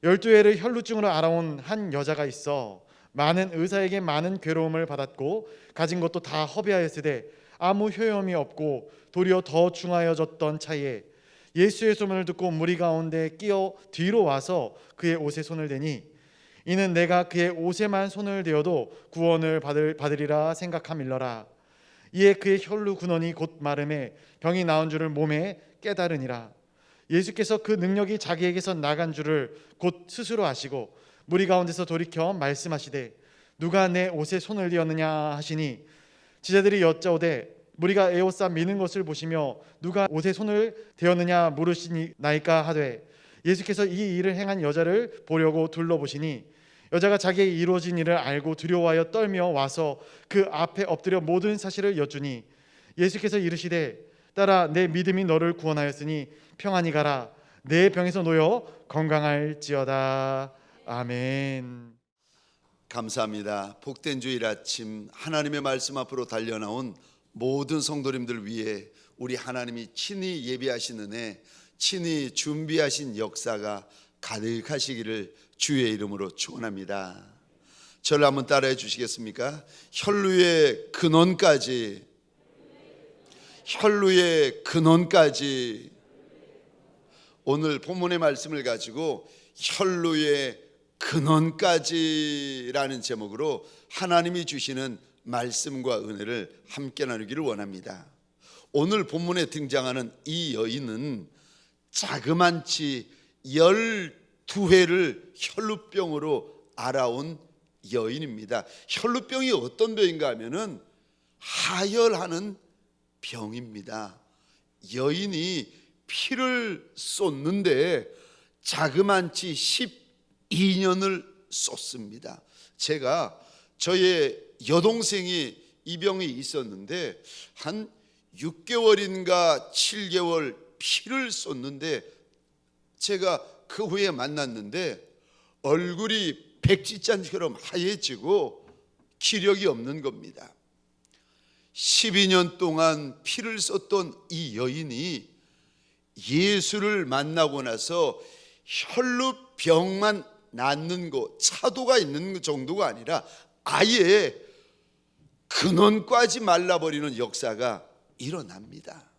12회를 혈루증으로 알아온 한 여자가 있어 많은 의사에게 많은 괴로움을 받았고 가진 것도 다 허비하였으되 아무 효험이 없고 도리어 더 중하여졌던 차에 예수의 소문을 듣고 무리 가운데 끼어 뒤로 와서 그의 옷에 손을 대니 이는 내가 그의 옷에만 손을 대어도 구원을 받으리라 생각함일러라. 이에 그의 혈루 근원이 곧 마름에 병이 나은 줄을 몸에 깨달으니라. 예수께서 그 능력이 자기에게서 나간 줄을 곧 스스로 아시고 무리 가운데서 돌이켜 말씀하시되 누가 내 옷에 손을 대었느냐 하시니 제자들이 여짜오되 무리가 에워싸 미는 것을 보시며 누가 옷에 손을 대었느냐 물으시나이까 하되 예수께서 이 일을 행한 여자를 보려고 둘러보시니 여자가 자기의 이루어진 일을 알고 두려워하여 떨며 와서 그 앞에 엎드려 모든 사실을 여쭈니 예수께서 이르시되 딸아 내 믿음이 너를 구원하였으니 평안히 가라 내 병에서 놓여 건강할지어다. 아멘. 감사합니다. 복된 주일 아침 하나님의 말씀 앞으로 달려나온 모든 성도님들 위해 우리 하나님이 친히 예비하신 은혜, 친히 준비하신 역사가 가득하시기를 주의 이름으로 축원합니다. 저를 한번 따라해 주시겠습니까? 혈루의 근원까지, 혈루의 근원까지. 오늘 본문의 말씀을 가지고 혈루의 근원까지라는 제목으로 하나님이 주시는 말씀과 은혜를 함께 나누기를 원합니다. 오늘 본문에 등장하는 이 여인은 자그만치 12회를 혈루병으로 알아온 여인입니다. 혈루병이 어떤 병인가 하면은 하혈하는 병입니다. 여인이 피를 쏟는데 자그만치 12년을 쏟습니다. 제가 저의 여동생이 이 병이 있었는데 한 6개월인가 7개월 피를 쏟는데 제가 그 후에 만났는데 얼굴이 백지잔처럼 하얘지고 기력이 없는 겁니다. 12년 동안 피를 쏟던 이 여인이 예수를 만나고 나서 혈루병만 낫는 거, 차도가 있는 정도가 아니라 아예 근원까지 말라버리는 역사가 일어납니다.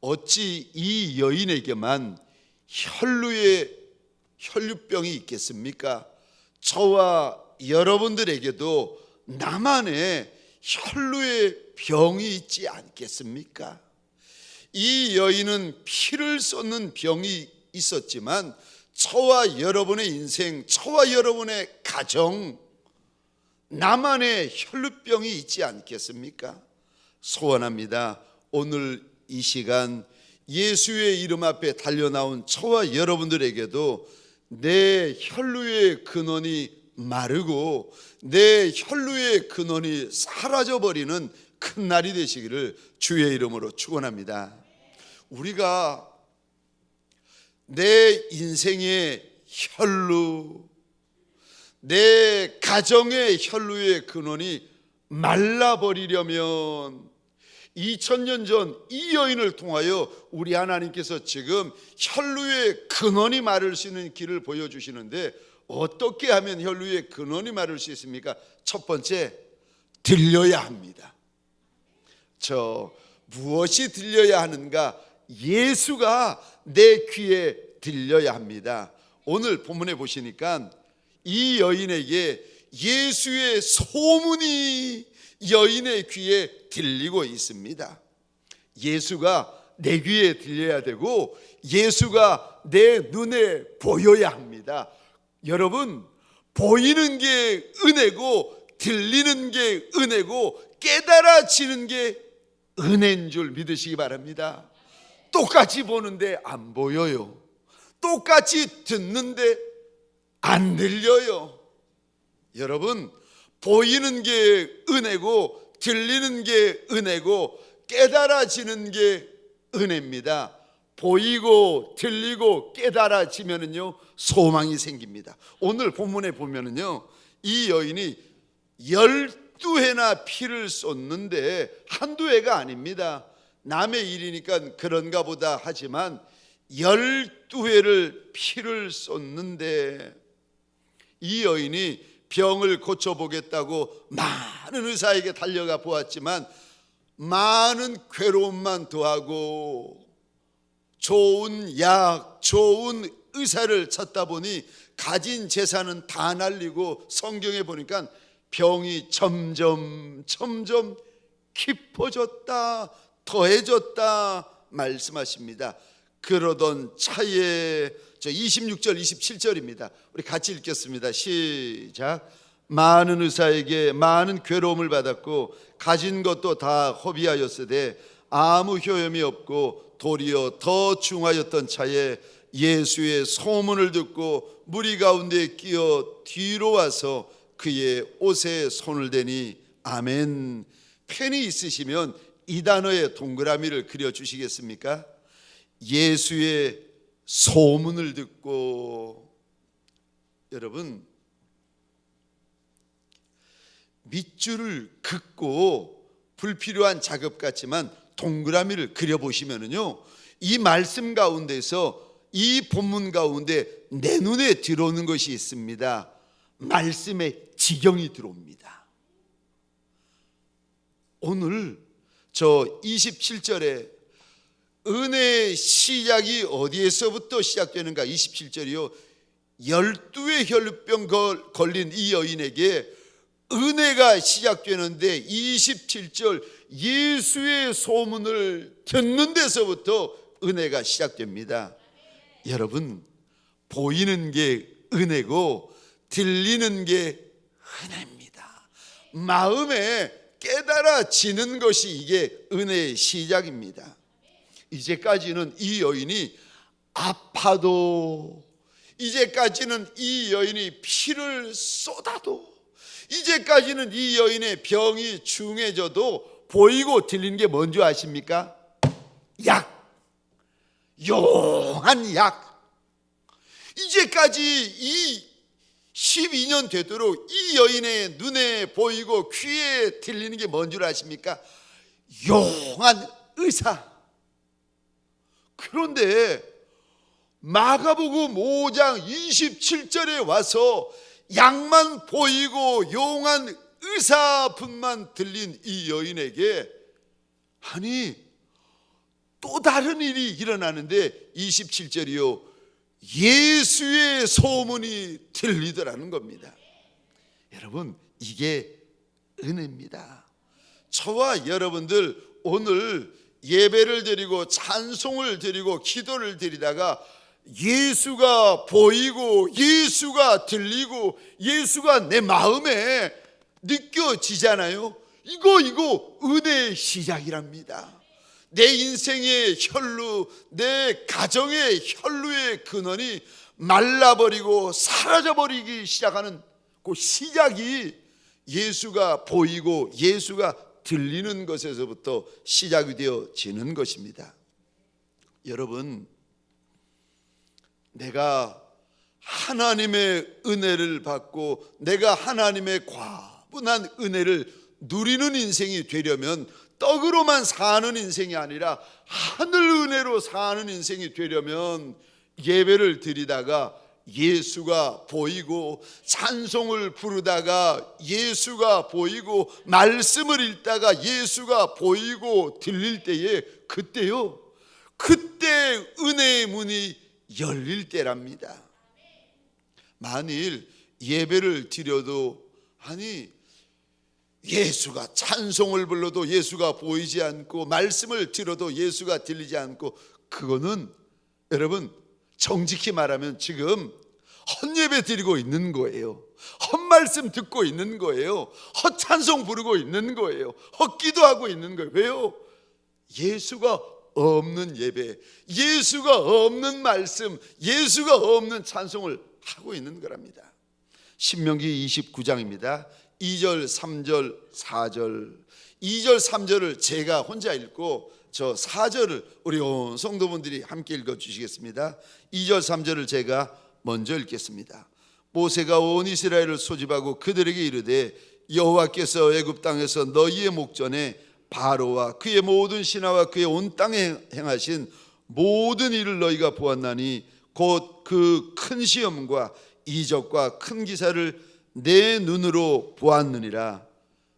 어찌 이 여인에게만 혈루병이 있겠습니까? 저와 여러분들에게도 나만의 혈루의 병이 있지 않겠습니까? 이 여인은 피를 쏟는 병이 있었지만 저와 여러분의 인생, 저와 여러분의 가정, 나만의 혈루병이 있지 않겠습니까? 소원합니다. 오늘 이 시간 예수의 이름 앞에 달려나온 저와 여러분들에게도 내 혈루의 근원이 마르고 내 혈루의 근원이 사라져버리는 큰 날이 되시기를 주의 이름으로 축원합니다. 우리가 내 인생의 혈루, 내 가정의 혈루의 근원이 말라버리려면 2000년 전 이 여인을 통하여 우리 하나님께서 지금 혈루의 근원이 마를 수 있는 길을 보여주시는데 어떻게 하면 혈루의 근원이 마를 수 있습니까? 첫 번째, 들려야 합니다. 무엇이 들려야 하는가? 예수가 내 귀에 들려야 합니다. 오늘 본문에 보시니까 이 여인에게 예수의 소문이 여인의 귀에 들리고 있습니다. 예수가 내 귀에 들려야 되고 예수가 내 눈에 보여야 합니다. 여러분, 보이는 게 은혜고 들리는 게 은혜고 깨달아지는 게 은혜인 줄 믿으시기 바랍니다. 똑같이 보는데 안 보여요. 똑같이 듣는데 안 들려요. 여러분, 보이는 게 은혜고 들리는 게 은혜고 깨달아지는 게 은혜입니다. 보이고 들리고 깨달아지면은요 소망이 생깁니다. 오늘 본문에 보면은요 이 여인이 12회나 피를 쏟는데 한두 해가 아닙니다. 남의 일이니까 그런가 보다 하지만 12회를 피를 쏟는데 이 여인이 병을 고쳐보겠다고 많은 의사에게 달려가 보았지만 많은 괴로움만 더하고 좋은 약, 좋은 의사를 찾다 보니 가진 재산은 다 날리고 성경에 보니까 병이 점점 깊어졌다, 더해졌다 말씀하십니다. 그러던 차에 26절 27절입니다. 우리 같이 읽겠습니다. 시작. 많은 의사에게 많은 괴로움을 받았고 가진 것도 다 허비하였으되 아무 효험이 없고 도리어 더 중하였던 차에 예수의 소문을 듣고 무리 가운데 끼어 뒤로 와서 그의 옷에 손을 대니 아멘. 펜이 있으시면 이 단어의 동그라미를 그려주시겠습니까? 예수의 소문을 듣고. 여러분, 밑줄을 긋고 불필요한 작업 같지만 동그라미를 그려보시면요, 이 말씀 가운데서 이 본문 가운데 내 눈에 들어오는 것이 있습니다. 말씀의 지경이 들어옵니다. 오늘 저 27절에 은혜의 시작이 어디에서부터 시작되는가? 27절이요, 12의 혈루병 걸린 이 여인에게 은혜가 시작되는데 27절 예수의 소문을 듣는 데서부터 은혜가 시작됩니다. 여러분, 보이는 게 은혜고 들리는 게 은혜입니다. 마음에 깨달아지는 것이 이게 은혜의 시작입니다. 이제까지는 이 여인이 아파도, 이제까지는 이 여인이 피를 쏟아도, 이제까지는 이 여인의 병이 중해져도 보이고 들리는 게 뭔지 아십니까? 약, 용한 약. 이제까지 이 12년 되도록 이 여인의 눈에 보이고 귀에 들리는 게 뭔 줄 아십니까? 용한 의사. 그런데 마가복음 5장 27절에 와서 약만 보이고 용한 의사분만 들린 이 여인에게 아니 또 다른 일이 일어나는데 27절이요, 예수의 소문이 들리더라는 겁니다. 여러분, 이게 은혜입니다. 저와 여러분들 오늘 예배를 드리고 찬송을 드리고 기도를 드리다가 예수가 보이고 예수가 들리고 예수가 내 마음에 느껴지잖아요. 이거 은혜의 시작이랍니다. 내 인생의 혈루, 내 가정의 혈루의 근원이 말라버리고 사라져버리기 시작하는 그 시작이 예수가 보이고 예수가 들리는 것에서부터 시작이 되어지는 것입니다. 여러분, 내가 하나님의 은혜를 받고 내가 하나님의 과분한 은혜를 누리는 인생이 되려면 떡으로만 사는 인생이 아니라 하늘 은혜로 사는 인생이 되려면 예배를 드리다가 예수가 보이고 찬송을 부르다가 예수가 보이고 말씀을 읽다가 예수가 보이고 들릴 때에 그때 은혜의 문이 열릴 때랍니다. 만일 예배를 드려도 아니 예수가 찬송을 불러도 예수가 보이지 않고 말씀을 들어도 예수가 들리지 않고, 그거는 여러분 정직히 말하면 지금 헛예배 드리고 있는 거예요. 헛말씀 듣고 있는 거예요. 헛찬송 부르고 있는 거예요. 헛기도하고 있는 거예요. 왜요? 예수가 없는 예배, 예수가 없는 말씀, 예수가 없는 찬송을 하고 있는 거랍니다. 신명기 29장입니다 2절, 3절, 4절 2절, 3절을 제가 혼자 읽고 저 4절을 우리 온 성도분들이 함께 읽어주시겠습니다. 2절, 3절을 제가 먼저 읽겠습니다. 모세가 온 이스라엘을 소집하고 그들에게 이르되 여호와께서 애굽 땅에서 너희의 목전에 바로와 그의 모든 신하와 그의 온 땅에 행하신 모든 일을 너희가 보았나니 곧 그 큰 시험과 이적과 큰 기사를 내 눈으로 보았느니라.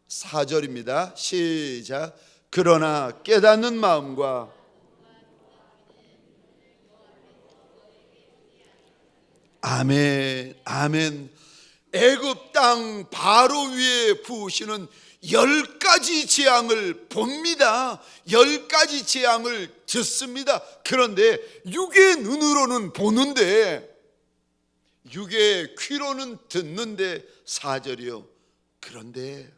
4절입니다. 시작. 그러나 깨닫는 마음과 아멘, 아멘. 애굽 땅 바로 위에 부으시는 10가지 재앙을 봅니다. 10가지 재앙을 듣습니다. 그런데 육의 눈으로는 보는데, 육의 귀로는 듣는데, 4절이요. 그런데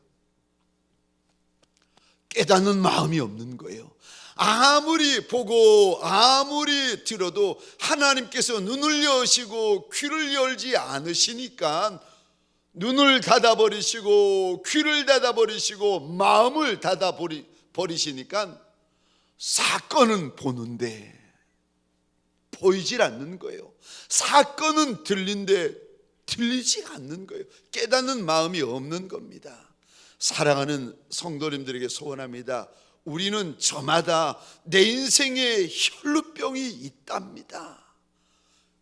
깨닫는 마음이 없는 거예요. 아무리 보고 아무리 들어도 하나님께서 눈을 여시고 귀를 열지 않으시니까, 눈을 닫아버리시고 귀를 닫아버리시고 마음을 닫아버리시니까 사건은 보는데 보이질 않는 거예요. 사건은 들린데 들리지 않는 거예요. 깨닫는 마음이 없는 겁니다. 사랑하는 성도님들에게 소원합니다. 우리는 저마다 내 인생에 혈루병이 있답니다.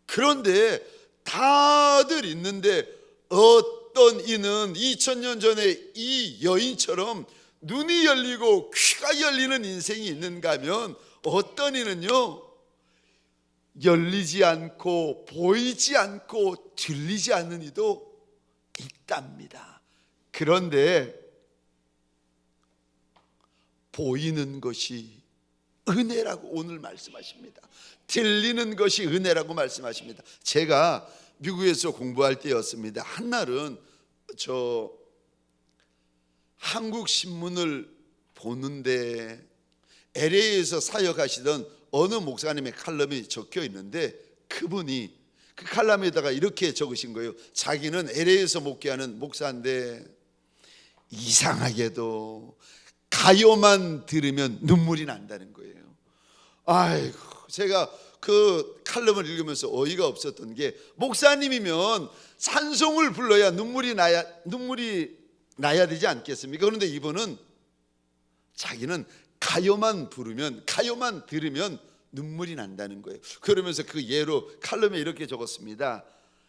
그런데 다들 있는데 어떤 이는 2000년 전에 이 여인처럼 눈이 열리고 귀가 열리는 인생이 있는가 하면, 어떤 이는요 열리지 않고 보이지 않고 들리지 않는 이도 있답니다. 그런데 보이는 것이 은혜라고 오늘 말씀하십니다. 들리는 것이 은혜라고 말씀하십니다. 제가 미국에서 공부할 때였습니다. 한날은 저 한국 신문을 보는데 LA에서 사역하시던 어느 목사님의 칼럼이 적혀 있는데, 그분이 그 칼럼에다가 이렇게 적으신 거예요. 자기는 LA에서 목회하는 목사인데 이상하게도 가요만 들으면 눈물이 난다는 거예요. 아이고, 제가 그 칼럼을 읽으면서 어이가 없었던 게, 목사님이면 찬송을 불러야 눈물이 나야 되지 않겠습니까? 그런데 이분은 자기는 가요만 부르면, 가요만 들으면 눈물이 난다는 거예요. 그러면서 그 예로 칼럼에 이렇게 적었습니다.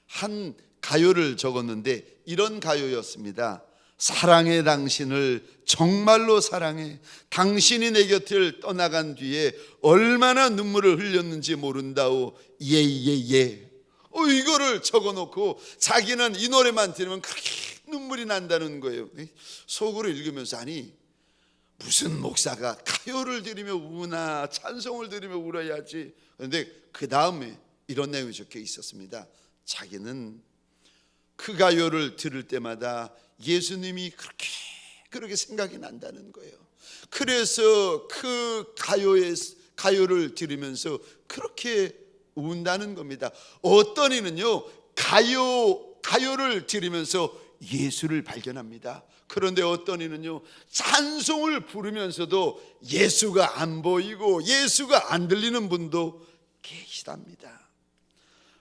한 가요를 적었는데 이런 가요였습니다. 사랑해, 당신을 정말로 사랑해. 당신이 내 곁을 떠나간 뒤에 얼마나 눈물을 흘렸는지 모른다오. 예예예. 이거를 적어놓고 자기는 이 노래만 들으면 그렇게 눈물이 난다는 거예요. 속으로 읽으면서, 아니 무슨 목사가 가요를 들으며 우나 찬송을 들으며 울어야지. 그런데 그 다음에 이런 내용이 적혀 있었습니다. 자기는 그 가요를 들을 때마다 예수님이 그렇게 생각이 난다는 거예요. 그래서 그 가요를 들으면서 그렇게 운다는 겁니다. 어떤 이는요 가요를 들으면서 예수를 발견합니다. 그런데 어떤 이는요 찬송을 부르면서도 예수가 안 보이고 예수가 안 들리는 분도 계시답니다.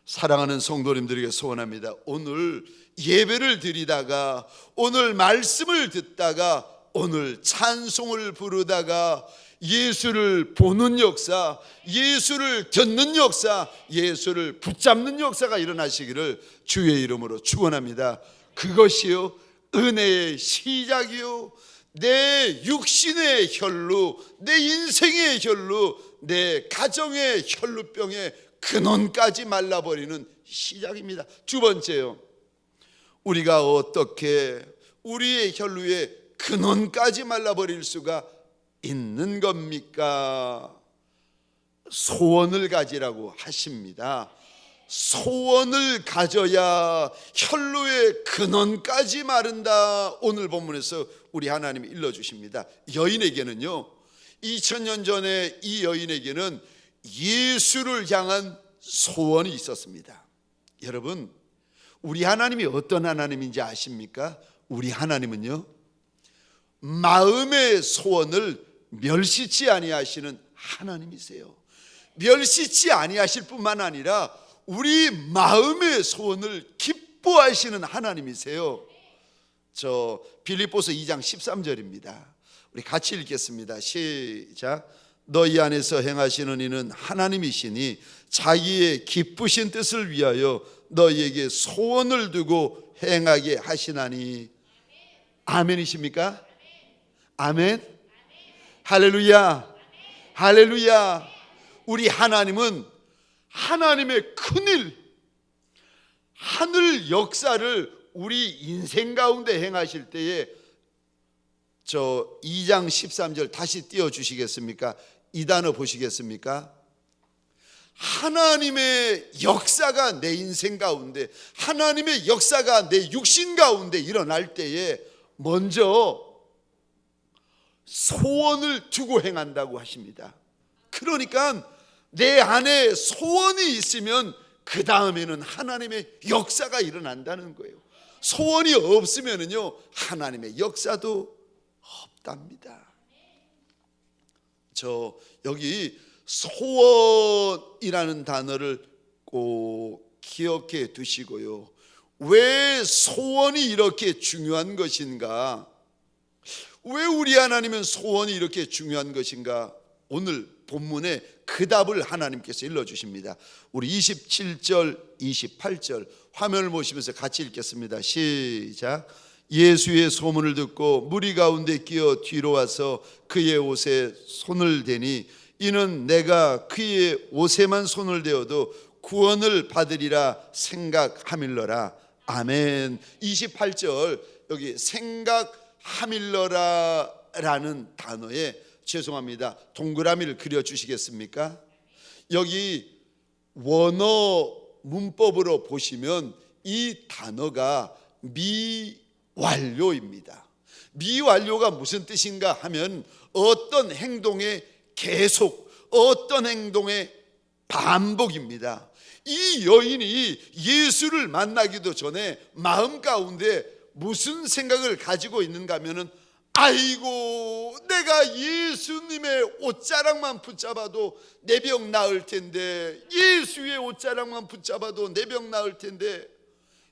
사랑하는 성도님들에게 소원합니다. 오늘 예배를 드리다가, 오늘 말씀을 듣다가, 오늘 찬송을 부르다가 예수를 보는 역사, 예수를 듣는 역사, 예수를 붙잡는 역사가 일어나시기를 주의 이름으로 축원합니다. 그것이요 은혜의 시작이요, 내 육신의 혈루, 내 인생의 혈루, 내 가정의 혈루병의 근원까지 말라버리는 시작입니다. 두 번째요, 우리가 어떻게 우리의 혈루의 근원까지 말라버릴 수가 있는 겁니까? 소원을 가지라고 하십니다. 소원을 가져야 혈루의 근원까지 마른다. 오늘 본문에서 우리 하나님이 일러주십니다. 여인에게는요, 2000년 전에 이 여인에게는 예수를 향한 소원이 있었습니다. 여러분, 우리 하나님이 어떤 하나님인지 아십니까? 우리 하나님은요 마음의 소원을 멸시치 아니하시는 하나님이세요. 멸시치 아니하실 뿐만 아니라 우리 마음의 소원을 기뻐하시는 하나님이세요. 저 빌립보서 2장 13절입니다. 우리 같이 읽겠습니다. 시작. 너희 안에서 행하시는 이는 하나님이시니 자기의 기쁘신 뜻을 위하여 너희에게 소원을 두고 행하게 하시나니. 아멘이십니까? 아멘. 할렐루야. 할렐루야. 우리 하나님은 하나님의 큰일, 하늘 역사를 우리 인생 가운데 행하실 때에, 저 2장 13절 다시 띄워주시겠습니까? 이 단어 보시겠습니까? 하나님의 역사가 내 인생 가운데, 하나님의 역사가 내 육신 가운데 일어날 때에 먼저 소원을 두고 행한다고 하십니다. 그러니까 내 안에 소원이 있으면 그 다음에는 하나님의 역사가 일어난다는 거예요. 소원이 없으면은요, 하나님의 역사도 없답니다. 저 여기 소원이라는 단어를 꼭 기억해 두시고요. 왜 소원이 이렇게 중요한 것인가? 왜 우리 하나님은 소원이 이렇게 중요한 것인가? 오늘 본문에 그 답을 하나님께서 일러주십니다. 우리 27절 28절 화면을 보시면서 같이 읽겠습니다. 시작. 예수의 소문을 듣고 무리 가운데 끼어 뒤로 와서 그의 옷에 손을 대니 이는 내가 그의 옷에만 손을 대어도 구원을 받으리라 생각하밀러라. 아멘. 28절 여기 생각하밀러라라는 단어에, 죄송합니다, 동그라미를 그려주시겠습니까? 여기 원어 문법으로 보시면 이 단어가 미완료입니다. 미완료가 무슨 뜻인가 하면 어떤 행동의 계속, 어떤 행동의 반복입니다. 이 여인이 예수를 만나기도 전에 마음 가운데 무슨 생각을 가지고 있는가 하면은, 아이고 내가 예수님의 옷자락만 붙잡아도 내 병 나을 텐데, 예수의 옷자락만 붙잡아도 내 병 나을 텐데,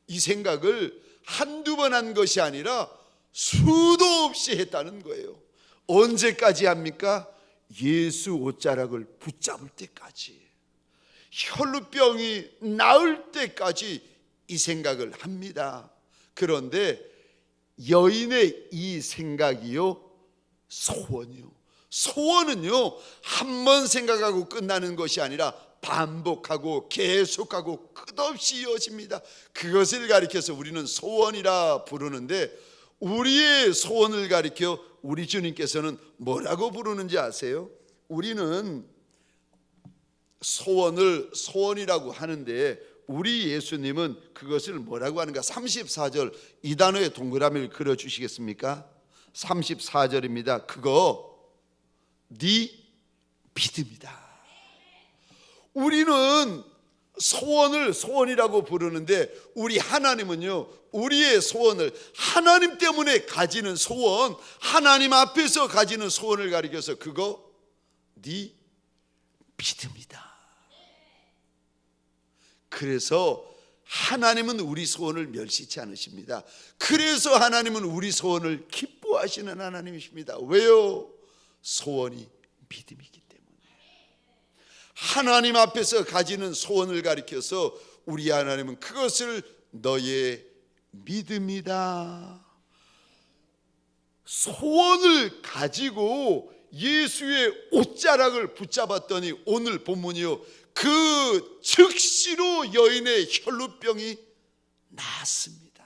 이 생각을 한두 번 한 것이 아니라 수도 없이 했다는 거예요. 언제까지 합니까? 예수 옷자락을 붙잡을 때까지, 혈루병이 나을 때까지 이 생각을 합니다. 그런데 여인의 이 생각이요, 소원이요, 소원은요 한 번 생각하고 끝나는 것이 아니라 반복하고 계속하고 끝없이 이어집니다. 그것을 가리켜서 우리는 소원이라 부르는데, 우리의 소원을 가리켜 우리 주님께서는 뭐라고 부르는지 아세요? 우리는 소원을 소원이라고 하는데 우리 예수님은 그것을 뭐라고 하는가? 34절 이 단어에 동그라미를 그려주시겠습니까? 34절입니다. 그거 네 믿음이다. 우리는 소원을 소원이라고 부르는데 우리 하나님은요, 우리의 소원을, 하나님 때문에 가지는 소원, 하나님 앞에서 가지는 소원을 가리켜서 그거 네 믿음이다. 그래서 하나님은 우리 소원을 멸시치 않으십니다. 그래서 하나님은 우리 소원을 기뻐하시는 하나님이십니다. 왜요? 소원이 믿음이기 때문에. 하나님 앞에서 가지는 소원을 가리켜서 우리 하나님은 그것을 너의 믿음이다. 소원을 가지고 예수의 옷자락을 붙잡았더니 오늘 본문이요, 그 즉시로 여인의 혈루병이 나았습니다.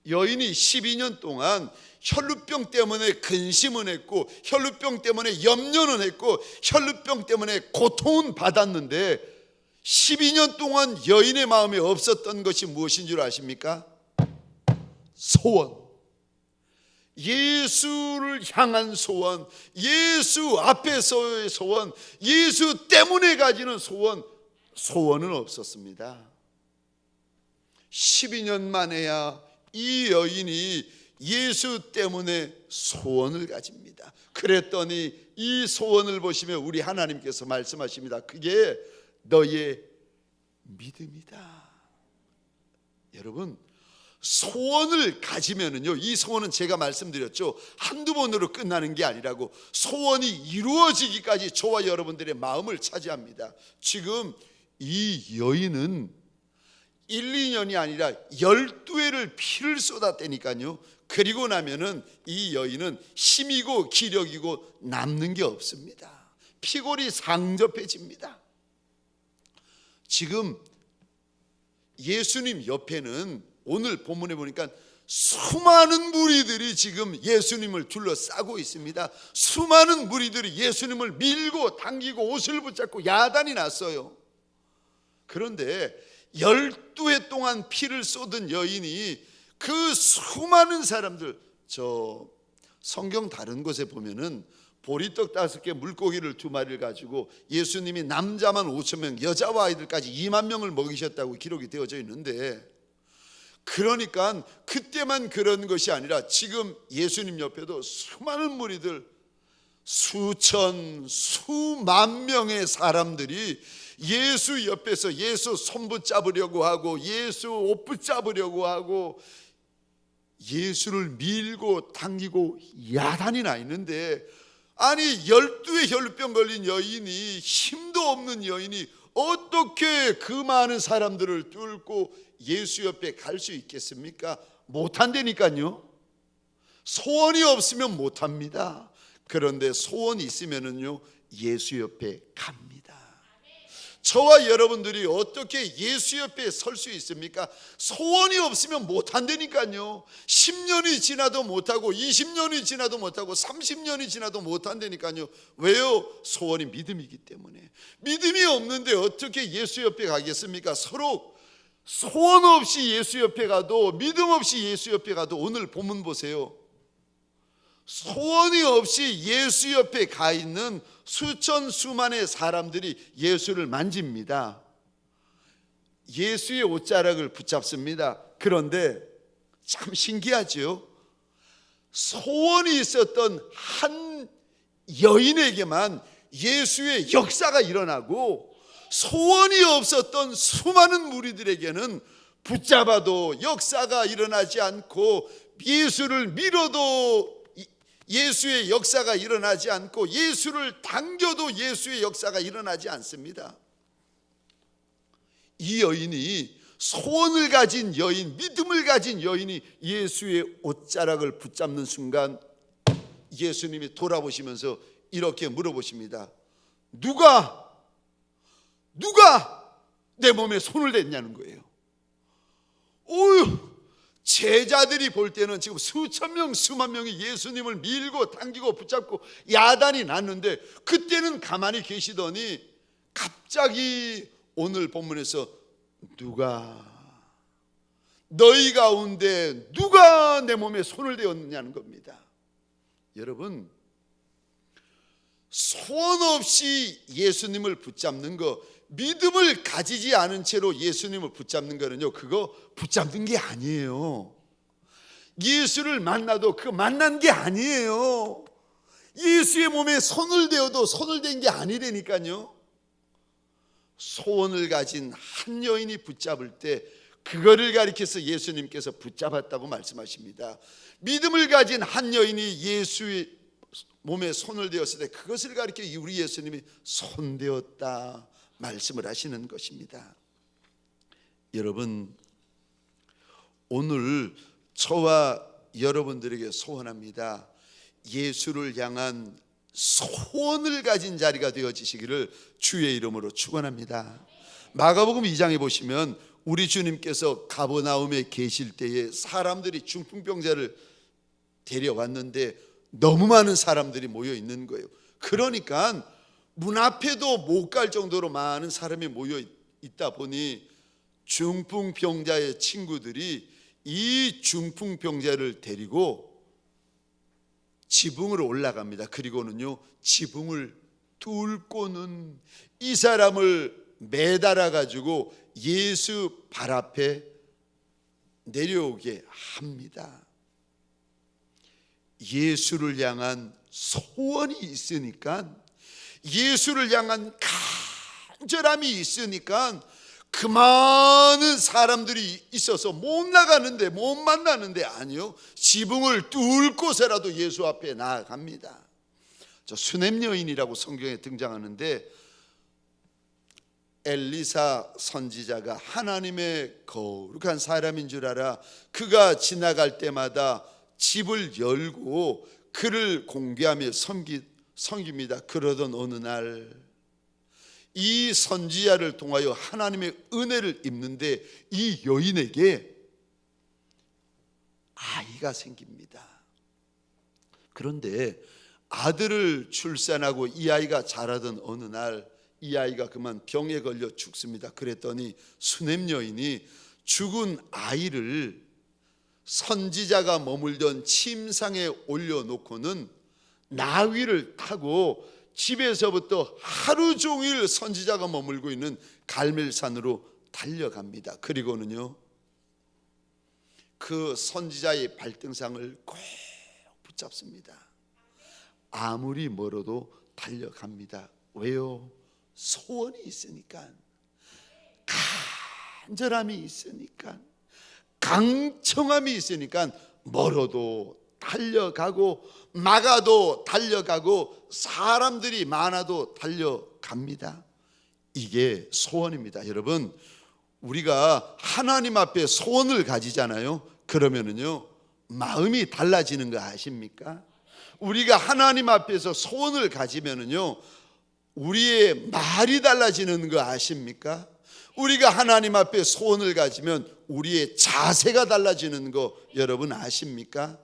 여인이 12년 동안 혈루병 때문에 근심은 했고, 혈루병 때문에 염려는 했고, 혈루병 때문에 고통은 받았는데 12년 동안 여인의 마음에 없었던 것이 무엇인 줄 아십니까? 소원. 예수를 향한 소원, 예수 앞에서의 소원, 예수 때문에 가지는 소원, 소원은 없었습니다. 12년 만에야 이 여인이 예수 때문에 소원을 가집니다. 그랬더니 이 소원을 보시면 우리 하나님께서 말씀하십니다. 그게 너의 믿음이다. 여러분, 소원을 가지면은요, 이 소원은 제가 말씀드렸죠, 한두 번으로 끝나는 게 아니라고 소원이 이루어지기까지 저와 여러분들의 마음을 차지합니다. 지금 이 여인은 1, 2년이 아니라 12회를 피를 쏟았다니까요. 그리고 나면은 이 여인은 힘이고 기력이고 남는 게 없습니다. 피골이 상접해집니다. 지금 예수님 옆에는 오늘 본문에 보니까 수많은 무리들이 지금 예수님을 둘러싸고 있습니다. 수많은 무리들이 예수님을 밀고 당기고 옷을 붙잡고 야단이 났어요. 그런데 12회 동안 피를 쏟은 여인이 그 수많은 사람들, 저 성경 다른 곳에 보면은 보리떡 5개 물고기를 2마리를 가지고 예수님이 남자만 5,000명 여자와 아이들까지 2만 명을 먹이셨다고 기록이 되어져 있는데, 그러니까 그때만 그런 것이 아니라 지금 예수님 옆에도 수많은 무리들, 수천 수만 명의 사람들이 예수 옆에서 예수 손 붙잡으려고 하고 예수 옷 붙잡으려고 하고 예수를 밀고 당기고 야단이 나 있는데, 아니 12의 혈루병 걸린 여인이, 힘도 없는 여인이 어떻게 그 많은 사람들을 뚫고 예수 옆에 갈 수 있겠습니까? 못한다니까요. 소원이 없으면 못합니다. 그런데 소원이 있으면은요, 예수 옆에 갑니다. 저와 여러분들이 어떻게 예수 옆에 설 수 있습니까? 소원이 없으면 못한다니까요. 10년이 지나도 못하고 20년이 지나도 못하고 30년이 지나도 못한다니까요. 왜요? 소원이 믿음이기 때문에. 믿음이 없는데 어떻게 예수 옆에 가겠습니까? 서로 소원 없이 예수 옆에 가도, 믿음 없이 예수 옆에 가도, 오늘 본문 보세요. 소원이 없이 예수 옆에 가 있는 수천 수만의 사람들이 예수를 만집니다. 예수의 옷자락을 붙잡습니다. 그런데 참 신기하죠. 소원이 있었던 한 여인에게만 예수의 역사가 일어나고, 소원이 없었던 수많은 무리들에게는 붙잡아도 역사가 일어나지 않고, 예수를 밀어도 예수의 역사가 일어나지 않고, 예수를 당겨도 예수의 역사가 일어나지 않습니다. 이 여인이, 소원을 가진 여인, 믿음을 가진 여인이 예수의 옷자락을 붙잡는 순간 예수님이 돌아보시면서 이렇게 물어보십니다. 누가 내 몸에 손을 댔냐는 거예요. 오유, 제자들이 볼 때는 지금 수천 명 수만 명이 예수님을 밀고 당기고 붙잡고 야단이 났는데, 그때는 가만히 계시더니 갑자기 오늘 본문에서 너희 가운데 누가 내 몸에 손을 대었느냐는 겁니다. 여러분, 소원 없이 예수님을 붙잡는 거, 믿음을 가지지 않은 채로 예수님을 붙잡는 거는요, 그거 붙잡는 게 아니에요. 예수를 만나도 그 만난 게 아니에요. 예수의 몸에 손을 대어도 손을 댄 게 아니라니까요. 소원을 가진 한 여인이 붙잡을 때 그거를 가리켜서 예수님께서 붙잡았다고 말씀하십니다. 믿음을 가진 한 여인이 예수의 몸에 손을 대었을 때 그것을 가리켜 우리 예수님이 손대었다 말씀을 하시는 것입니다. 여러분, 오늘 저와 여러분들에게 소원합니다. 예수를 향한 소원을 가진 자리가 되어지시기를 주의 이름으로 축원합니다. 마가복음 2장에 보시면 우리 주님께서 가버나움에 계실 때에 사람들이 중풍병자를 데려왔는데 너무 많은 사람들이 모여 있는 거예요. 그러니까 문 앞에도 못 갈 정도로 많은 사람이 모여 있다 보니 중풍병자의 친구들이 이 중풍병자를 데리고 지붕으로 올라갑니다. 그리고는요, 지붕을 뚫고는 이 사람을 매달아 가지고 예수 발 앞에 내려오게 합니다. 예수를 향한 소원이 있으니까, 예수를 향한 간절함이 있으니까 그 많은 사람들이 있어서 못 나가는데, 못 만나는데, 아니요, 지붕을 뚫을 곳에라도 예수 앞에 나아갑니다. 저 수냄 여인이라고 성경에 등장하는데, 엘리사 선지자가 하나님의 거룩한 사람인 줄 알아 그가 지나갈 때마다 집을 열고 그를 공개하며 섬깁니다. 그러던 어느 날 이 선지자를 통하여 하나님의 은혜를 입는데 이 여인에게 아이가 생깁니다. 그런데 아들을 출산하고 이 아이가 자라던 어느 날 이 아이가 그만 병에 걸려 죽습니다. 그랬더니 수냄 여인이 죽은 아이를 선지자가 머물던 침상에 올려놓고는 나귀를 타고 집에서부터 하루 종일 선지자가 머물고 있는 갈멜산으로 달려갑니다. 그리고는요, 그 선지자의 발등상을 꼭 붙잡습니다. 아무리 멀어도 달려갑니다. 왜요? 소원이 있으니까, 간절함이 있으니까, 강청함이 있으니까 멀어도 달려가고 막아도 달려가고 사람들이 많아도 달려갑니다. 이게 소원입니다. 여러분, 우리가 하나님 앞에 소원을 가지잖아요. 그러면은요, 마음이 달라지는 거 아십니까? 우리가 하나님 앞에서 소원을 가지면은요, 우리의 말이 달라지는 거 아십니까? 우리가 하나님 앞에 소원을 가지면 우리의 자세가 달라지는 거 여러분 아십니까?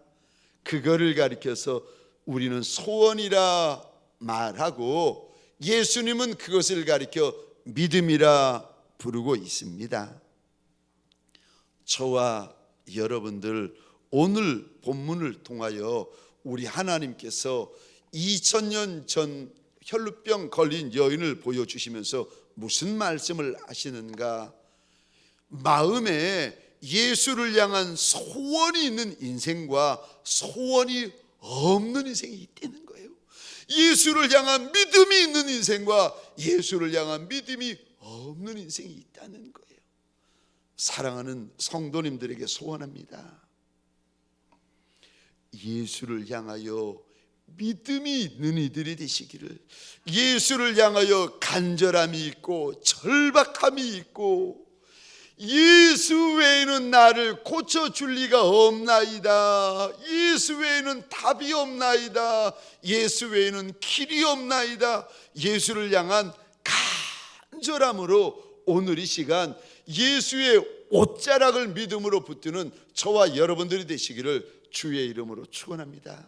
그거를 가리켜서 우리는 소원이라 말하고 예수님은 그것을 가리켜 믿음이라 부르고 있습니다. 저와 여러분들 오늘 본문을 통하여 우리 하나님께서 2000년 전 혈루병 걸린 여인을 보여주시면서 무슨 말씀을 하시는가? 마음에 예수를 향한 소원이 있는 인생과 소원이 없는 인생이 있다는 거예요. 예수를 향한 믿음이 있는 인생과 예수를 향한 믿음이 없는 인생이 있다는 거예요. 사랑하는 성도님들에게 소원합니다. 예수를 향하여 믿음이 있는 이들이 되시기를, 예수를 향하여 간절함이 있고 절박함이 있고, 예수 외에는 나를 고쳐줄 리가 없나이다, 예수 외에는 답이 없나이다, 예수 외에는 길이 없나이다, 예수를 향한 간절함으로 오늘 이 시간 예수의 옷자락을 믿음으로 붙드는 저와 여러분들이 되시기를 주의 이름으로 축원합니다.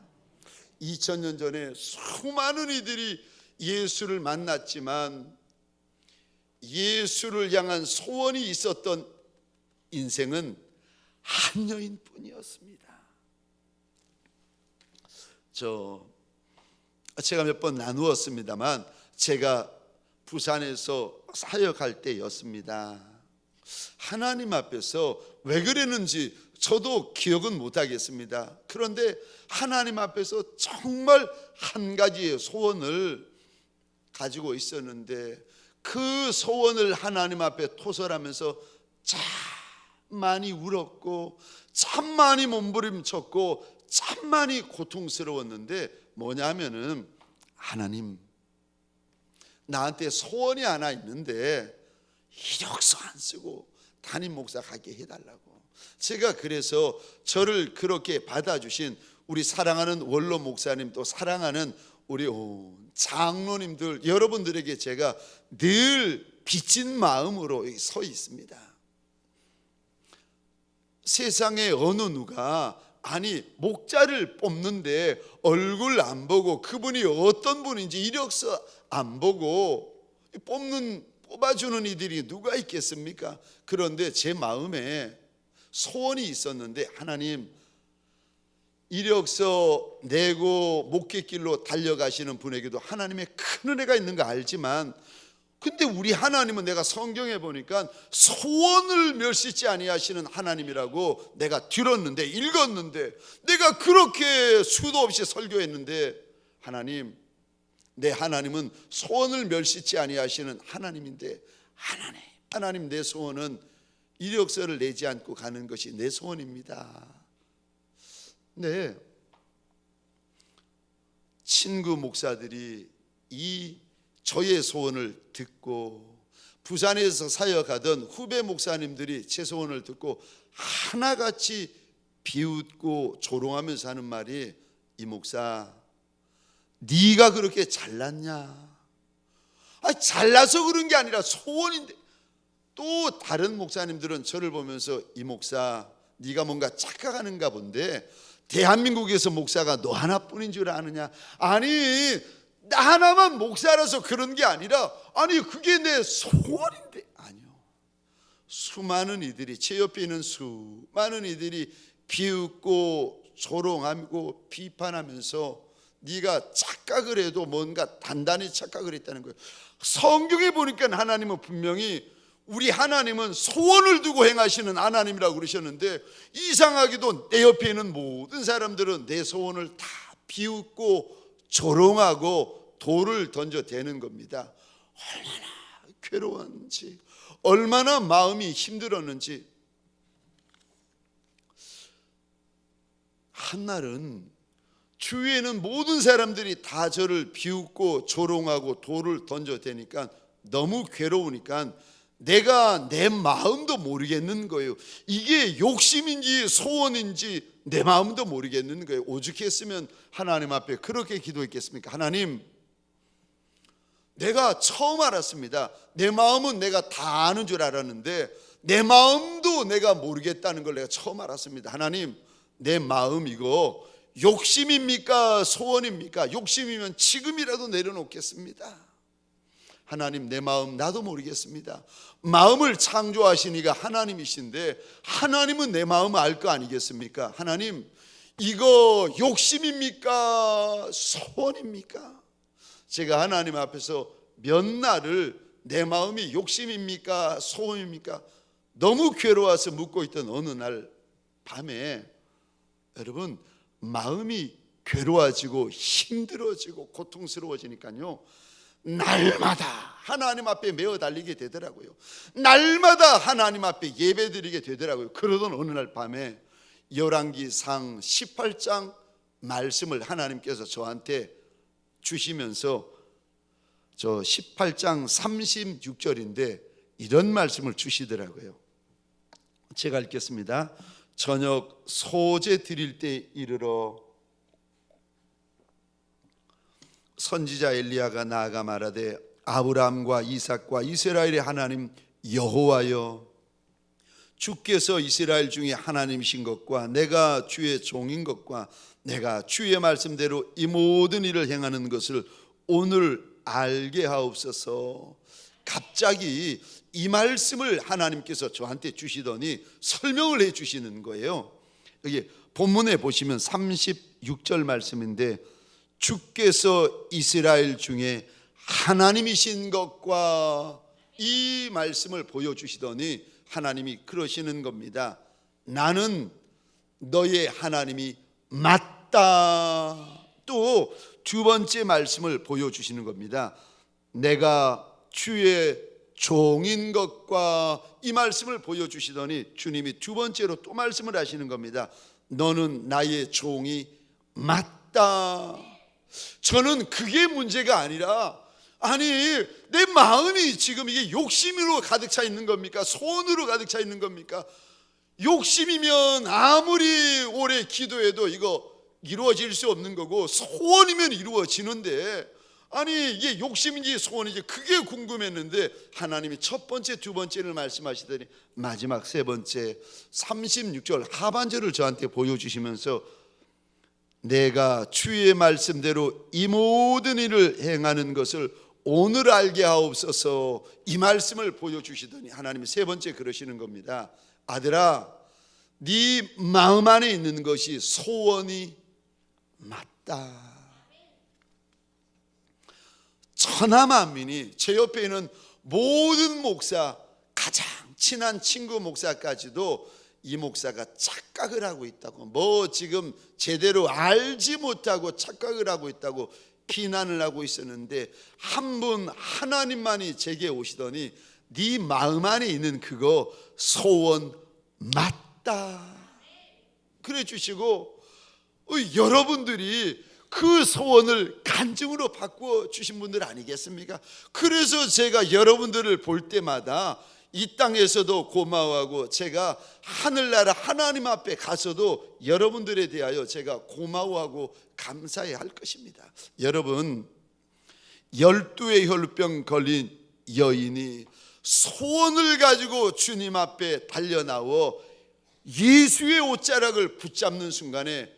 2000년 전에 수많은 이들이 예수를 만났지만 예수를 향한 소원이 있었던 인생은 한 여인뿐이었습니다. 제가 몇 번 나누었습니다만 제가 부산에서 사역할 때였습니다. 하나님 앞에서 왜 그랬는지 저도 기억은 못하겠습니다. 그런데 하나님 앞에서 정말 한 가지의 소원을 가지고 있었는데 그 소원을 하나님 앞에 토설하면서 참 많이 울었고 참 많이 몸부림쳤고 참 많이 고통스러웠는데 뭐냐면은, 하나님, 나한테 소원이 하나 있는데 이력서 안 쓰고 담임 목사 가게 해달라고. 제가 그래서 저를 그렇게 받아주신 우리 사랑하는 원로 목사님, 또 사랑하는 우리 장로님들, 여러분들에게 제가 늘 빚진 마음으로 서 있습니다. 세상에 어느 누가 목자를 뽑는데 얼굴 안 보고 그분이 어떤 분인지 이력서 안 보고 뽑아주는 이들이 누가 있겠습니까? 그런데 제 마음에 소원이 있었는데, 하나님, 이력서 내고 목회길로 달려가시는 분에게도 하나님의 큰 은혜가 있는 거 알지만, 근데 우리 하나님은 내가 성경에 보니까 소원을 멸시치 아니하시는 하나님이라고 내가 들었는데, 읽었는데, 내가 그렇게 수도 없이 설교했는데, 하나님, 내 하나님은 소원을 멸시치 아니하시는 하나님인데, 하나님, 하나님, 내 소원은 이력서를 내지 않고 가는 것이 내 소원입니다. 네, 친구 목사들이 이 저의 소원을 듣고, 부산에서 사역하던 후배 목사님들이 제 소원을 듣고 하나같이 비웃고 조롱하면서 하는 말이, 이 목사, 네가 그렇게 잘났냐? 잘나서 그런 게 아니라 소원인데. 또 다른 목사님들은 저를 보면서, 이 목사, 네가 뭔가 착각하는가 본데 대한민국에서 목사가 너 하나뿐인 줄 아느냐? 아니, 나 하나만 목사라서 그런 게 아니라, 아니 그게 내 소원인데. 아니요, 수많은 이들이, 제 옆에 있는 수많은 이들이 비웃고 조롱하고 비판하면서 네가 착각을 해도 뭔가 단단히 착각을 했다는 거예요. 성경에 보니까 하나님은 분명히, 우리 하나님은 소원을 두고 행하시는 하나님이라고 그러셨는데, 이상하게도 내 옆에 있는 모든 사람들은 내 소원을 다 비웃고 조롱하고 돌을 던져대는 겁니다. 얼마나 괴로웠는지, 얼마나 마음이 힘들었는지. 한날은 주위에는 모든 사람들이 다 저를 비웃고 조롱하고 돌을 던져대니까 너무 괴로우니까 내가 내 마음도 모르겠는 거예요. 이게 욕심인지 소원인지 내 마음도 모르겠는 거예요. 오죽했으면 하나님 앞에 그렇게 기도했겠습니까? 하나님, 내가 처음 알았습니다. 내 마음은 내가 다 아는 줄 알았는데 내 마음도 내가 모르겠다는 걸 내가 처음 알았습니다. 하나님, 내 마음 이거 욕심입니까? 소원입니까? 욕심이면 지금이라도 내려놓겠습니다. 하나님, 내 마음 나도 모르겠습니다. 마음을 창조하시니가 하나님이신데 하나님은 내 마음을 알 거 아니겠습니까? 하나님, 이거 욕심입니까? 소원입니까? 제가 하나님 앞에서 몇 날을 내 마음이 욕심입니까? 소원입니까? 너무 괴로워서 묻고 있던 어느 날 밤에, 여러분, 마음이 괴로워지고 힘들어지고 고통스러워지니까요, 날마다 하나님 앞에 메어 달리게 되더라고요. 날마다 하나님 앞에 예배드리게 되더라고요. 그러던 어느 날 밤에 열왕기상 18장 말씀을 하나님께서 저한테 주시면서, 저 18장 36절인데 이런 말씀을 주시더라고요. 제가 읽겠습니다. 저녁 소제 드릴 때 이르러 선지자 엘리야가 나아가 말하되, 아브라함과 이삭과 이스라엘의 하나님 여호와여, 주께서 이스라엘 중에 하나님이신 것과 내가 주의 종인 것과 내가 주의 말씀대로 이 모든 일을 행하는 것을 오늘 알게 하옵소서. 갑자기 이 말씀을 하나님께서 저한테 주시더니 설명을 해 주시는 거예요. 여기 본문에 보시면 36절 말씀인데, 주께서 이스라엘 중에 하나님이신 것과, 이 말씀을 보여주시더니 하나님이 그러시는 겁니다. 나는 너의 하나님이 맞다. 또 두 번째 말씀을 보여주시는 겁니다. 내가 주의 종인 것과, 이 말씀을 보여주시더니 주님이 두 번째로 또 말씀을 하시는 겁니다. 너는 나의 종이 맞다. 저는 그게 문제가 아니라, 아니 내 마음이 지금 이게 욕심으로 가득 차 있는 겁니까? 소원으로 가득 차 있는 겁니까? 욕심이면 아무리 오래 기도해도 이거 이루어질 수 없는 거고, 소원이면 이루어지는데, 아니 이게 욕심인지 소원인지 그게 궁금했는데 하나님이 첫 번째 두 번째를 말씀하시더니 마지막 세 번째 36절 하반절을 저한테 보여주시면서, 내가 주의 말씀대로 이 모든 일을 행하는 것을 오늘 알게 하옵소서. 이 말씀을 보여주시더니 하나님이 세 번째 그러시는 겁니다. 아들아, 네 마음 안에 있는 것이 소원이 맞다. 천하만민이, 제 옆에 있는 모든 목사, 가장 친한 친구 목사까지도 이 목사가 착각을 하고 있다고, 뭐 지금 제대로 알지 못하고 착각을 하고 있다고 비난을 하고 있었는데, 한 분 하나님만이 제게 오시더니 네 마음 안에 있는 그거 소원 맞다 그래 주시고, 여러분들이 그 소원을 간증으로 바꾸어 주신 분들 아니겠습니까? 그래서 제가 여러분들을 볼 때마다 이 땅에서도 고마워하고, 제가 하늘나라 하나님 앞에 가서도 여러분들에 대하여 제가 고마워하고 감사해야 할 것입니다. 여러분, 12의 혈루병 걸린 여인이 소원을 가지고 주님 앞에 달려나와 예수의 옷자락을 붙잡는 순간에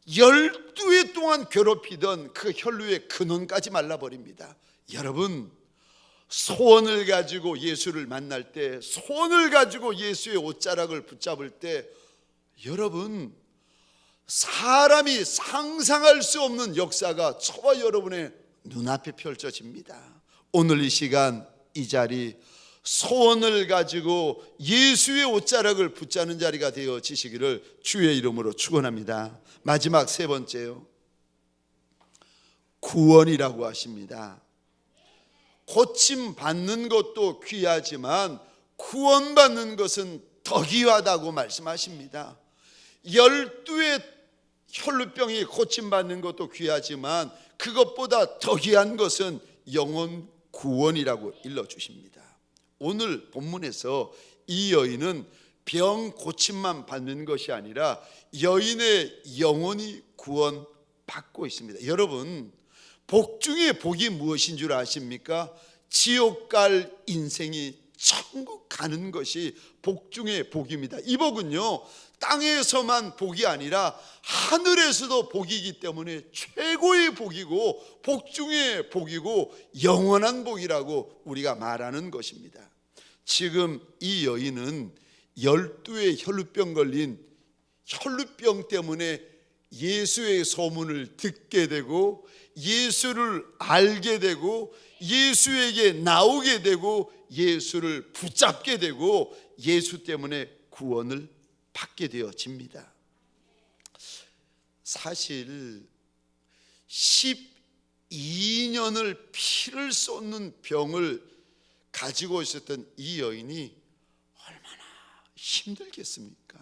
12해 동안 괴롭히던 그 혈루의 근원까지 말라버립니다. 여러분, 소원을 가지고 예수를 만날 때, 소원을 가지고 예수의 옷자락을 붙잡을 때, 여러분, 사람이 상상할 수 없는 역사가 저와 여러분의 눈앞에 펼쳐집니다. 오늘 이 시간 이 자리, 소원을 가지고 예수의 옷자락을 붙잡는 자리가 되어지시기를 주의 이름으로 축원합니다. 마지막 세 번째요, 구원이라고 하십니다. 고침 받는 것도 귀하지만 구원받는 것은 더 귀하다고 말씀하십니다. 12의 혈루병이 고침받는 것도 귀하지만 그것보다 더 귀한 것은 영혼 구원이라고 일러주십니다. 오늘 본문에서 이 여인은 병 고침만 받는 것이 아니라 여인의 영혼이 구원받고 있습니다. 여러분, 복 중에 복이 무엇인 줄 아십니까? 지옥 갈 인생이 천국 가는 것이 복 중에 복입니다. 이 복은요, 땅에서만 복이 아니라 하늘에서도 복이기 때문에 최고의 복이고 복 중에 복이고 영원한 복이라고 우리가 말하는 것입니다. 지금 이 여인은 12의 혈루병 걸린 혈루병 때문에 예수의 소문을 듣게 되고 예수를 알게 되고 예수에게 나오게 되고 예수를 붙잡게 되고 예수 때문에 구원을 받게 되어집니다. 사실 12년을 피를 쏟는 병을 가지고 있었던 이 여인이 얼마나 힘들겠습니까?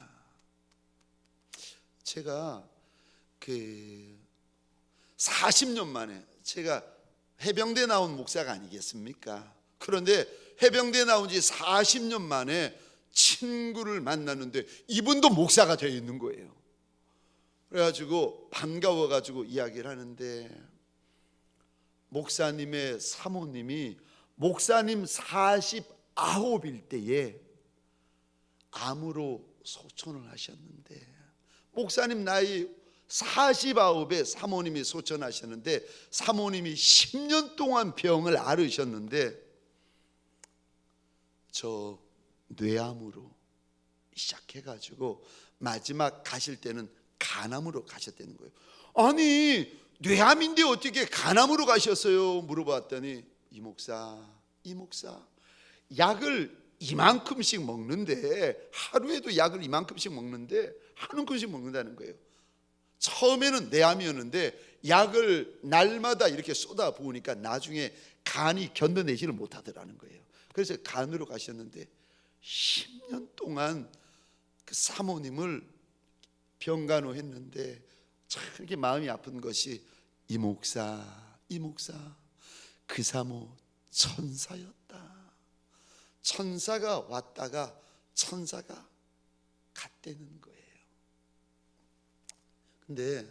제가 40년 만에, 제가 해병대 나온 목사가 아니겠습니까? 그런데 해병대 나온 지 40년 만에 친구를 만났는데 이분도 목사가 되어 있는 거예요. 그래가지고 반가워가지고 이야기를 하는데, 목사님의 사모님이 목사님 49일 때에 암으로 소천을 하셨는데, 목사님 나이 49에 사모님이 소천하셨는데, 사모님이 10년 동안 병을 앓으셨는데 저 뇌암으로 시작해가지고 마지막 가실 때는 간암으로 가셨다는 거예요. 아니, 뇌암인데 어떻게 간암으로 가셨어요? 물어봤더니 이 목사 약을 이만큼씩 먹는데, 하루에도 약을 이만큼씩 먹는데 한 움큼씩 먹는다는 거예요. 처음에는 뇌암이었는데 약을 날마다 이렇게 쏟아 부으니까 나중에 간이 견뎌내지를 못하더라는 거예요. 그래서 간으로 가셨는데 10년 동안 그 사모님을 병간호 했는데 참 이렇게 마음이 아픈 것이 이 목사 그 사모 천사였다. 천사가 왔다가 천사가 갔다는 거예요. 근데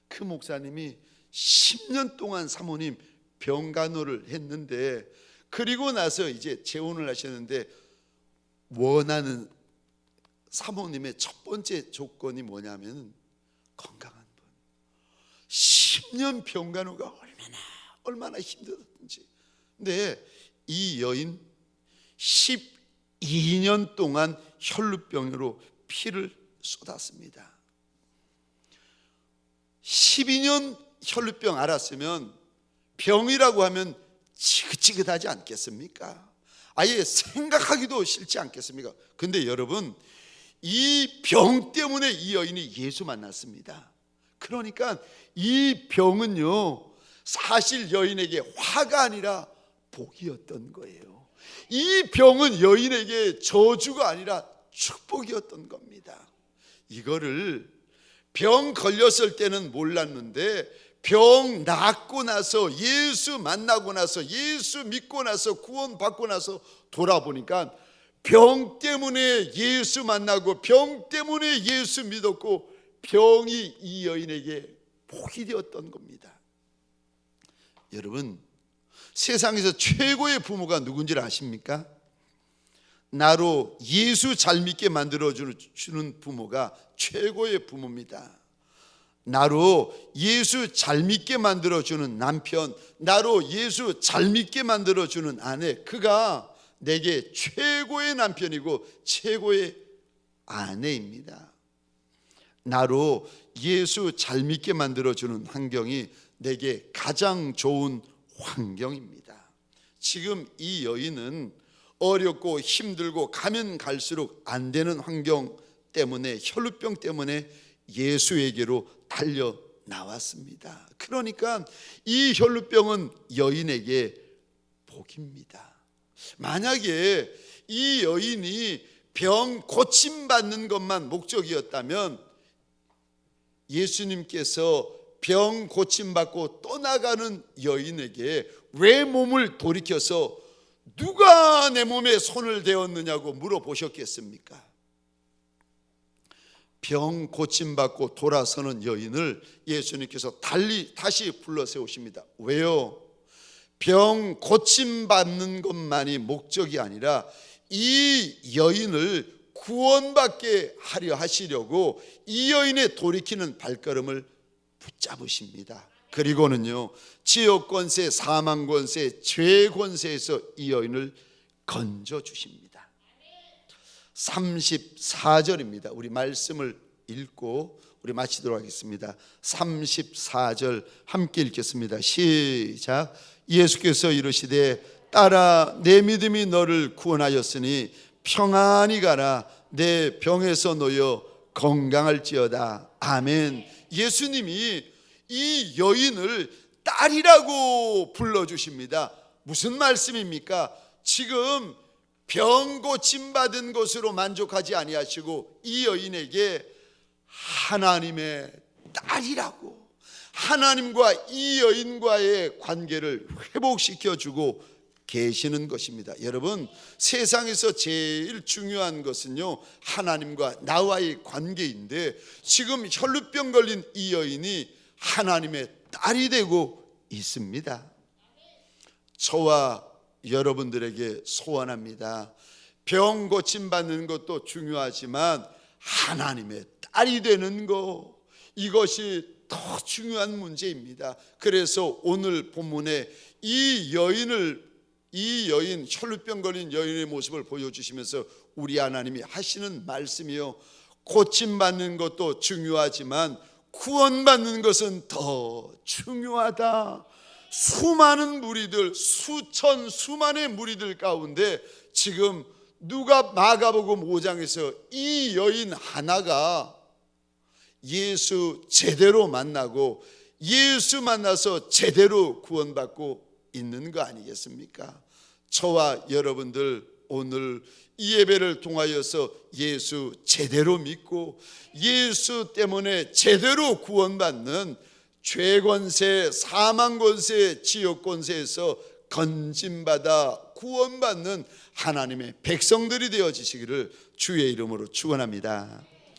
그 목사님이 10년 동안 사모님 병간호를 했는데, 그리고 나서 이제 재혼을 하셨는데, 원하는 사모님의 첫 번째 조건이 뭐냐면 건강한 분. 10년 병간호가 얼마나 힘들었는지. 근데 이 여인 12년 동안 혈루병으로 피를 쏟았습니다. 12년 혈루병 앓았으면 병이라고 하면 지긋지긋하지 않겠습니까? 아예 생각하기도 싫지 않겠습니까? 근데 여러분, 이 병 때문에 이 여인이 예수 만났습니다. 그러니까 이 병은요, 사실 여인에게 화가 아니라 복이었던 거예요. 이 병은 여인에게 저주가 아니라 축복이었던 겁니다. 이거를 병 걸렸을 때는 몰랐는데 병 낫고 나서, 예수 만나고 나서, 예수 믿고 나서, 구원받고 나서 돌아보니까 병 때문에 예수 만나고 병 때문에 예수 믿었고 병이 이 여인에게 복이 되었던 겁니다. 여러분, 세상에서 최고의 부모가 누군지 아십니까? 나로 예수 잘 믿게 만들어주는 부모가 최고의 부모입니다. 나로 예수 잘 믿게 만들어주는 남편, 나로 예수 잘 믿게 만들어주는 아내, 그가 내게 최고의 남편이고 최고의 아내입니다. 나로 예수 잘 믿게 만들어주는 환경이 내게 가장 좋은 환경입니다. 지금 이 여인은 어렵고 힘들고 가면 갈수록 안 되는 환경 때문에, 혈루병 때문에 예수에게로 달려 나왔습니다. 그러니까 이 혈루병은 여인에게 복입니다. 만약에 이 여인이 병 고침받는 것만 목적이었다면 예수님께서 병 고침받고 떠나가는 여인에게 왜 몸을 돌이켜서 누가 내 몸에 손을 대었느냐고 물어보셨겠습니까? 병 고침받고 돌아서는 여인을 예수님께서 다시 불러 세우십니다. 왜요? 병 고침받는 것만이 목적이 아니라 이 여인을 구원받게 하려 하시려고 이 여인의 돌이키는 발걸음을 붙잡으십니다. 그리고는요, 지옥 권세, 사망 권세, 죄 권세에서 이 여인을 건져 주십니다. 34절입니다. 우리 말씀을 읽고 우리 마치도록 하겠습니다. 34절 함께 읽겠습니다. 시작. 예수께서 이르시되 딸아, 내 믿음이 너를 구원하였으니 평안히 가라. 내 병에서 놓여 건강할지어다. 아멘. 예수님이 이 여인을 딸이라고 불러주십니다. 무슨 말씀입니까? 지금 병 고침 받은 것으로 만족하지 아니하시고 이 여인에게 하나님의 딸이라고, 하나님과 이 여인과의 관계를 회복시켜 주고 계시는 것입니다. 여러분, 세상에서 제일 중요한 것은요, 하나님과 나와의 관계인데 지금 혈루병 걸린 이 여인이 하나님의 딸이 되고 있습니다. 저와 여러분들에게 소원합니다. 병 고침 받는 것도 중요하지만 하나님의 딸이 되는 것, 이것이 더 중요한 문제입니다. 그래서 오늘 본문에 이 여인, 혈루병 걸린 여인의 모습을 보여주시면서 우리 하나님이 하시는 말씀이요, 고침받는 것도 중요하지만 구원받는 것은 더 중요하다. 수많은 무리들, 수만의 무리들 가운데 지금 마가복음 5장에서 이 여인 하나가 예수 제대로 만나고 예수 만나서 제대로 구원받고 있는 거 아니겠습니까? 저와 여러분들 오늘 이 예배를 통하여서 예수 제대로 믿고 예수 때문에 제대로 구원받는 죄권세, 사망권세, 지옥권세에서 건짐받아 구원받는 하나님의 백성들이 되어지시기를 주의 이름으로 축원합니다.